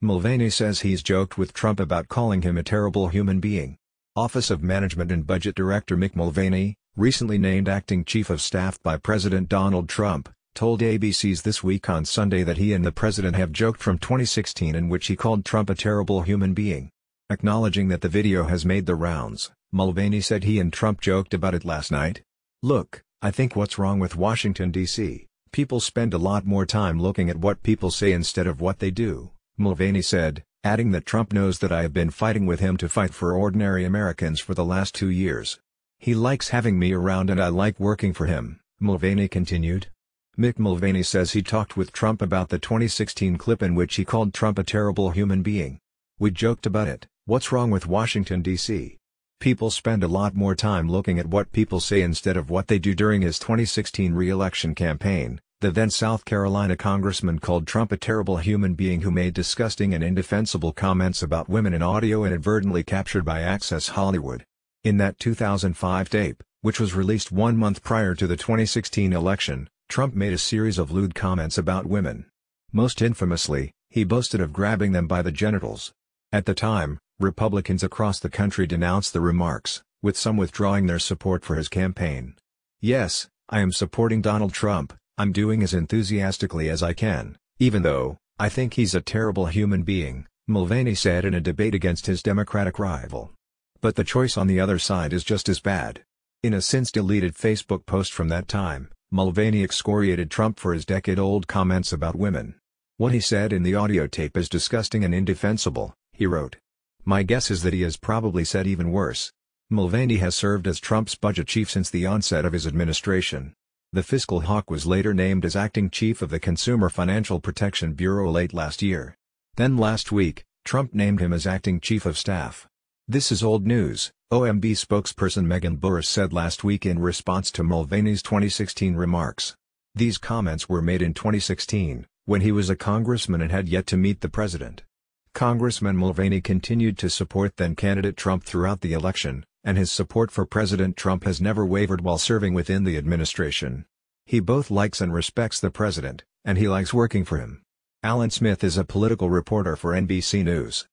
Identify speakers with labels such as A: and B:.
A: Mulvaney says he's joked with Trump about calling him a terrible human being. Office of Management and Budget Director Mick Mulvaney, recently named acting chief of staff by President Donald Trump, told ABC's This Week on Sunday that he and the president have joked from 2016 in which he called Trump a terrible human being. Acknowledging that the video has made the rounds, Mulvaney said he and Trump joked about it last night. "Look, I think what's wrong with Washington, D.C., people spend a lot more time looking at what people say instead of what they do," Mulvaney said, adding that Trump knows that I have been fighting with him to fight for ordinary Americans for the last 2 years. "He likes having me around and I like working for him," Mulvaney continued. Mick Mulvaney says he talked with Trump about the 2016 clip in which he called Trump a terrible human being. "We joked about it. What's wrong with Washington, D.C.? People spend a lot more time looking at what people say instead of what they do." During his 2016 re-election campaign, the then South Carolina congressman called Trump a terrible human being who made disgusting and indefensible comments about women in audio inadvertently captured by Access Hollywood. In that 2005 tape, which was released 1 month prior to the 2016 election, Trump made a series of lewd comments about women. Most infamously, he boasted of grabbing them by the genitals. At the time, Republicans across the country denounced the remarks, with some withdrawing their support for his campaign. "Yes, I am supporting Donald Trump. I'm doing as enthusiastically as I can, even though I think he's a terrible human being," Mulvaney said in a debate against his Democratic rival. "But the choice on the other side is just as bad." In a since-deleted Facebook post from that time, Mulvaney excoriated Trump for his decade-old comments about women. "What he said in the audio tape is disgusting and indefensible," he wrote. "My guess is that he has probably said even worse." Mulvaney has served as Trump's budget chief since the onset of his administration. The fiscal hawk was later named as acting chief of the Consumer Financial Protection Bureau late last year. Then last week, Trump named him as acting chief of staff. "This is old news," OMB spokesperson Megan Burris said last week in response to Mulvaney's 2016 remarks. These comments were made in 2016, when he was a congressman and had yet to meet the president. Congressman Mulvaney continued to support then-candidate Trump throughout the election, and his support for President Trump has never wavered while serving within the administration. He both likes and respects the president, and he likes working for him. Alan Smith is a political reporter for NBC News.